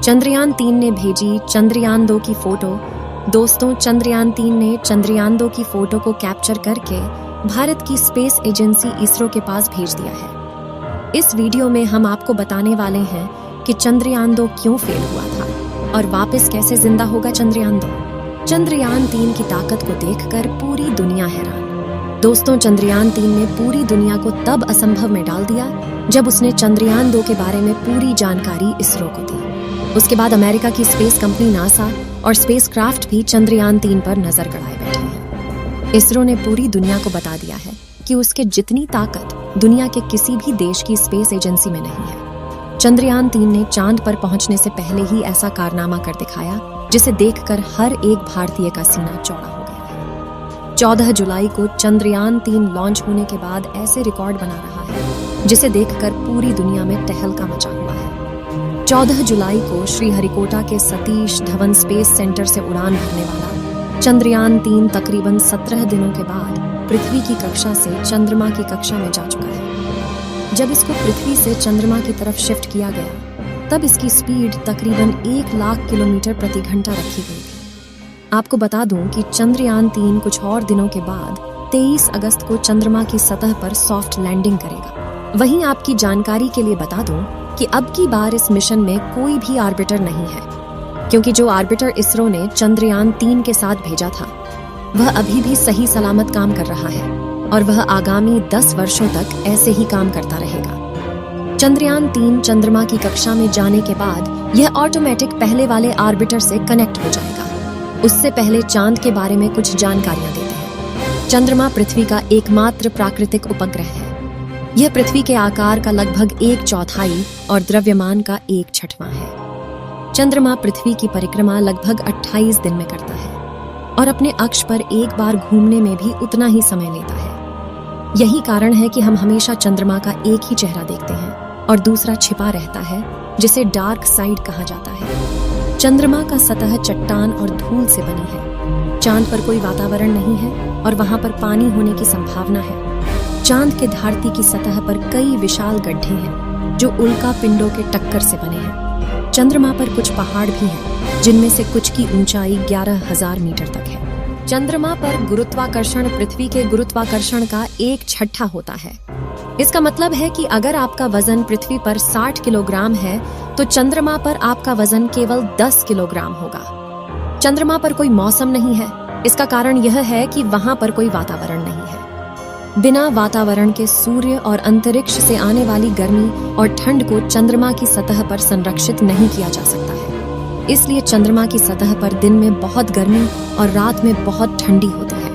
चंद्रयान-3 ने भेजी चंद्रयान-2 की फोटो। दोस्तों, चंद्रयान-3 ने चंद्रयान-2 की फोटो को कैप्चर करके भारत की स्पेस एजेंसी इसरो के पास भेज दिया है। इस वीडियो में हम आपको बताने वाले हैं कि चंद्रयान-2 क्यों फेल हुआ था और वापस कैसे जिंदा होगा चंद्रयान-2। चंद्रयान-3 की ताकत को देखकर पूरी दुनिया हैरान। दोस्तों, चंद्रयान-3 ने पूरी दुनिया को तब असंभव में डाल दिया जब उसने चंद्रयान-2 के बारे में पूरी जानकारी इसरो को दी। उसके बाद अमेरिका की स्पेस कंपनी नासा और स्पेसक्राफ्ट भी चंद्रयान-3 पर नजर गड़ाए बैठे हैं। इसरो ने पूरी दुनिया को बता दिया है कि उसके जितनी ताकत दुनिया के किसी भी देश की स्पेस एजेंसी में नहीं है। चंद्रयान-3 ने चांद पर पहुंचने से पहले ही ऐसा कारनामा कर दिखाया जिसे देखकर हर एक भारतीय का सीना चौड़ा हो गया है। 14 जुलाई को चंद्रयान-3 लॉन्च होने के बाद ऐसे रिकॉर्ड बना रहा है जिसे देखकर पूरी दुनिया में तहलका मचा हुआ है। 14 जुलाई को श्रीहरिकोटा के सतीश धवन स्पेस सेंटर से उड़ान भरने वाला चंद्रयान-3 तकरीबन 17 दिनों के बाद पृथ्वी की कक्षा से चंद्रमा की कक्षा में जा चुका है। जब इसको पृथ्वी से चंद्रमा की तरफ शिफ्ट किया गया तब इसकी स्पीड तकरीबन 1 लाख किलोमीटर प्रति घंटा रखी गई थी। आपको बता दूं कि चंद्रयान-3 कुछ और दिनों के बाद 23 अगस्त को चंद्रमा की सतह पर सॉफ्ट लैंडिंग करेगा। वहीं आपकी जानकारी के लिए बता दूं कि अब की बार इस मिशन में कोई भी ऑर्बिटर नहीं है, क्योंकि जो ऑर्बिटर इसरो ने चंद्रयान-3 के साथ भेजा था वह अभी भी सही सलामत काम कर रहा है और वह आगामी 10 वर्षों तक ऐसे ही काम करता रहेगा। चंद्रयान-3 चंद्रमा की कक्षा में जाने के बाद यह ऑटोमेटिक पहले वाले ऑर्बिटर से कनेक्ट हो जाएगा। उससे पहले चांद के बारे में कुछ जानकारियां देते हैं। चंद्रमा पृथ्वी का एकमात्र प्राकृतिक उपग्रह है। यह पृथ्वी के आकार का लगभग 1/4 और द्रव्यमान का 1/6 है। चंद्रमा पृथ्वी की परिक्रमा लगभग 28 दिन में करता है और अपने अक्ष पर एक बार घूमने में भी उतना ही समय लेता है। यही कारण है कि हम हमेशा चंद्रमा का एक ही चेहरा देखते हैं और दूसरा छिपा रहता है, जिसे डार्क साइड कहा जाता है। चंद्रमा का सतह चट्टान और धूल से बनी है। चांद पर कोई वातावरण नहीं है और वहां पर पानी होने की संभावना है। चांद के धरती की सतह पर कई विशाल गड्ढे हैं जो उल्का पिंडों के टक्कर से बने हैं। चंद्रमा पर कुछ पहाड़ भी हैं जिनमें से कुछ की ऊंचाई 11,000 मीटर तक है। चंद्रमा पर गुरुत्वाकर्षण पृथ्वी के गुरुत्वाकर्षण का 1/6 होता है। इसका मतलब है कि अगर आपका वजन पृथ्वी पर 60 किलोग्राम है तो चंद्रमा पर आपका वजन केवल 10 किलोग्राम होगा। चंद्रमा पर कोई मौसम नहीं है। इसका कारण यह है कि वहां पर कोई वातावरण नहीं है। बिना वातावरण के सूर्य और अंतरिक्ष से आने वाली गर्मी और ठंड को चंद्रमा की सतह पर संरक्षित नहीं किया जा सकता है। इसलिए चंद्रमा की सतह पर दिन में बहुत गर्मी और रात में बहुत ठंडी होती है।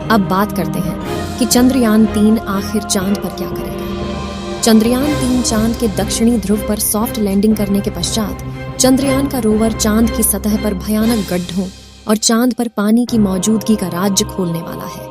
अब बात करते हैं कि चंद्रयान-3 आखिर चांद पर क्या करेगा। चंद्रयान-3 चांद के दक्षिणी ध्रुव पर सॉफ्ट लैंडिंग करने के पश्चात चंद्रयान का रोवर चांद की सतह पर भयानक गड्ढों और चांद पर पानी की मौजूदगी का राज्य खोलने वाला है।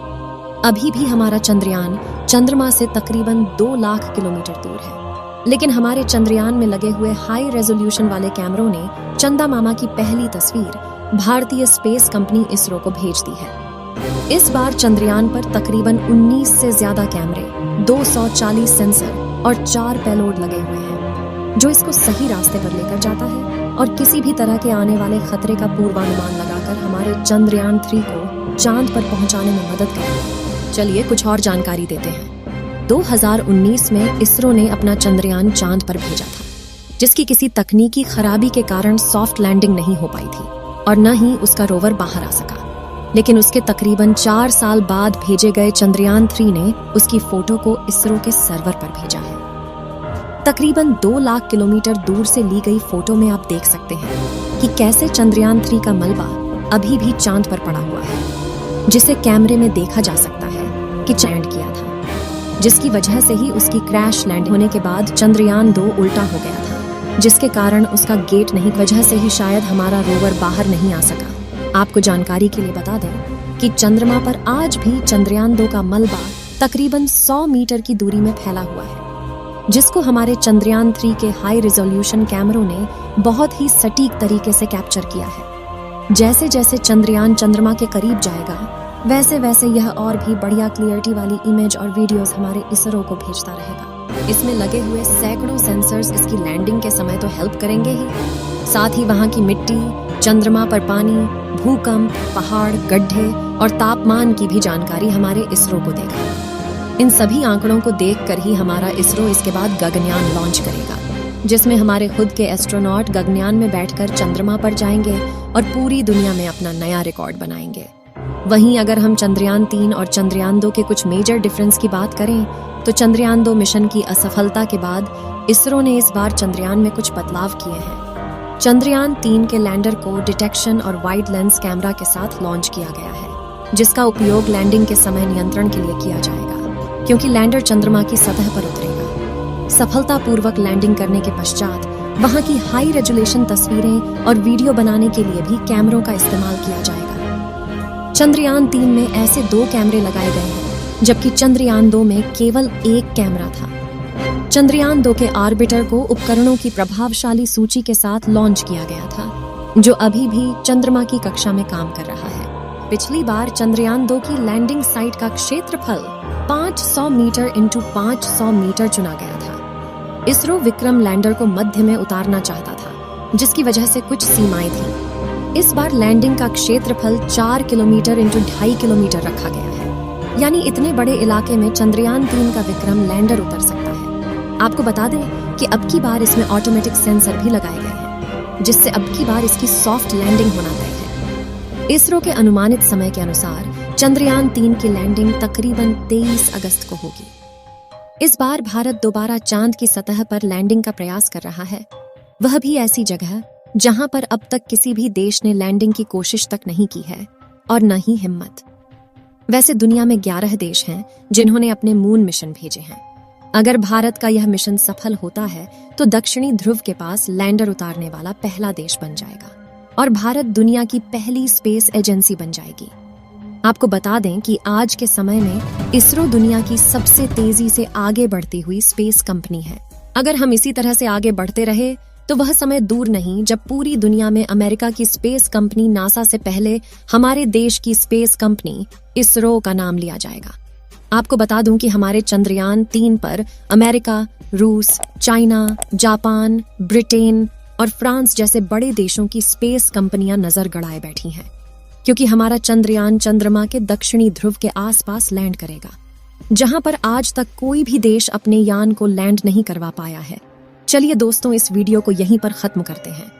अभी भी हमारा चंद्रयान चंद्रमा से तकरीबन 2 लाख किलोमीटर दूर है, लेकिन हमारे चंद्रयान में लगे हुए हाई रेजोल्यूशन वाले कैमरों ने चंदा मामा की पहली तस्वीर भारतीय स्पेस कंपनी इसरो को भेज दी है। इस बार चंद्रयान पर तकरीबन 19 से ज्यादा कैमरे, 240 सेंसर और 4 पेलोड लगे हुए हैं, जो इसको सही रास्ते पर लेकर जाता है और किसी भी तरह के आने वाले खतरे का पूर्वानुमान लगाकर हमारे चंद्रयान-3 को चांद पर पहुंचाने में मदद करेगा। चलिए कुछ और जानकारी देते हैं। 2019 में इसरो ने अपना चंद्रयान चांद पर भेजा था, जिसकी किसी तकनीकी खराबी के कारण सॉफ्ट लैंडिंग नहीं हो पाई थी और न ही उसका रोवर बाहर आ सका। लेकिन उसके तकरीबन 4 साल बाद भेजे गए चंद्रयान-3 ने उसकी फोटो को इसरो के सर्वर पर भेजा है। तकरीबन 2 लाख किलोमीटर दूर से ली गई फोटो में आप देख सकते हैं कि कैसे चंद्रयान-3 का मलबा अभी भी चांद पर पड़ा हुआ है, जिसे कैमरे में देखा जा सकता है कि लैंड किया था, जिसकी वजह से ही उसकी क्रैश लैंड होने के बाद चंद्रयान-2 उल्टा हो गया था, जिसके कारण उसका गेट नहीं वजह से ही शायद हमारा रोवर बाहर नहीं आ सका। आपको जानकारी के लिए बता दें कि चंद्रमा पर आज भी चंद्रयान-2 का मलबा तकरीबन 100 मीटर की दूरी में फैला हुआ है, जिसको हमारे चंद्रयान-3 के हाई रिजोल्यूशन कैमरों ने बहुत ही सटीक तरीके से कैप्चर किया है। जैसे जैसे चंद्रयान चंद्रमा के करीब जाएगा वैसे वैसे यह और भी बढ़िया क्लियरिटी वाली इमेज और वीडियोस हमारे इसरो को भेजता रहेगा। इसमें लगे हुए सैकड़ों सेंसर्स इसकी लैंडिंग के समय तो हेल्प करेंगे ही, साथ ही वहां की मिट्टी, चंद्रमा पर पानी, भूकंप, पहाड़, गड्ढे और तापमान की भी जानकारी हमारे इसरो को देगा। इन सभी आंकड़ों को देखकर ही हमारा इसरो इसके बाद गगनयान लॉन्च करेगा, जिसमें हमारे खुद के एस्ट्रोनॉट गगनयान में बैठकर चंद्रमा पर जाएंगे और पूरी दुनिया में अपना नया रिकॉर्ड बनाएंगे। वहीं अगर हम चंद्रयान 3 और चंद्रयान 2 के कुछ मेजर डिफरेंस की बात करें तो चंद्रयान 2 मिशन की असफलता के बाद इसरो ने इस बार चंद्रयान में कुछ बदलाव किए हैं। चंद्रयान 3 के लैंडर को डिटेक्शन और वाइड लेंस कैमरा के साथ लॉन्च किया गया है, जिसका उपयोग लैंडिंग के समय नियंत्रण के लिए किया जाएगा, क्योंकि लैंडर चंद्रमा की सतह पर उतरेगा। सफलतापूर्वक लैंडिंग करने के पश्चात वहां की हाई रेजोल्यूशन तस्वीरें और वीडियो बनाने के लिए भी कैमरों का इस्तेमाल किया जाएगा। चंद्रयान 3 में ऐसे 2 कैमरे लगाए गए हैं, जबकि चंद्रयान 2 में केवल 1 कैमरा था। चंद्रयान 2 के ऑर्बिटर को उपकरणों की प्रभावशाली सूची के साथ लॉन्च किया गया था, जो अभी भी चंद्रमा की कक्षा में काम कर रहा है। पिछली बार चंद्रयान 2 की लैंडिंग साइट का क्षेत्रफल 500 मीटर इंटू 500 मीटर चुना गया था। इसरो विक्रम लैंडर को मध्य में उतारना चाहता था, जिसकी वजह से कुछ सीमाएं थीं। इस बार लैंडिंग का क्षेत्रफल 4 किलोमीटर इंटू 2.5 किलोमीटर रखा गया है, यानी इतने बड़े इलाके में चंद्रयान 3 का विक्रम लैंडर उतर सकता है। आपको बता दें कि अब की बार इसमें ऑटोमेटिक सेंसर भी लगाए गए हैं, जिससे अब की बार इसकी सॉफ्ट लैंडिंग होना तय है। इसरो के अनुमानित समय के अनुसार चंद्रयान 3 की लैंडिंग तकरीबन 23 अगस्त को होगी। इस बार भारत दोबारा चांद की सतह पर लैंडिंग का प्रयास कर रहा है, वह भी ऐसी जगह जहां पर अब तक किसी भी देश ने लैंडिंग की कोशिश तक नहीं की है और न ही हिम्मत। वैसे दुनिया में 11 देश हैं जिन्होंने अपने मून मिशन भेजे हैं। अगर भारत का यह मिशन सफल होता है तो दक्षिणी ध्रुव के पास लैंडर उतारने वाला पहला देश बन जाएगा और भारत दुनिया की पहली स्पेस एजेंसी बन जाएगी। आपको बता दें कि आज के समय में इसरो दुनिया की सबसे तेजी से आगे बढ़ती हुई स्पेस कंपनी है। अगर हम इसी तरह से आगे बढ़ते रहे तो वह समय दूर नहीं जब पूरी दुनिया में अमेरिका की स्पेस कंपनी नासा से पहले हमारे देश की स्पेस कंपनी इसरो का नाम लिया जाएगा। आपको बता दूं कि हमारे चंद्रयान 3 पर अमेरिका, रूस, चाइना, जापान, ब्रिटेन और फ्रांस जैसे बड़े देशों की स्पेस कंपनियां नजर गड़ाए बैठी हैं, क्योंकि हमारा चंद्रयान चंद्रमा के दक्षिणी ध्रुव के आसपास लैंड करेगा, जहां पर आज तक कोई भी देश अपने यान को लैंड नहीं करवा पाया है। चलिए दोस्तों, इस वीडियो को यहीं पर खत्म करते हैं।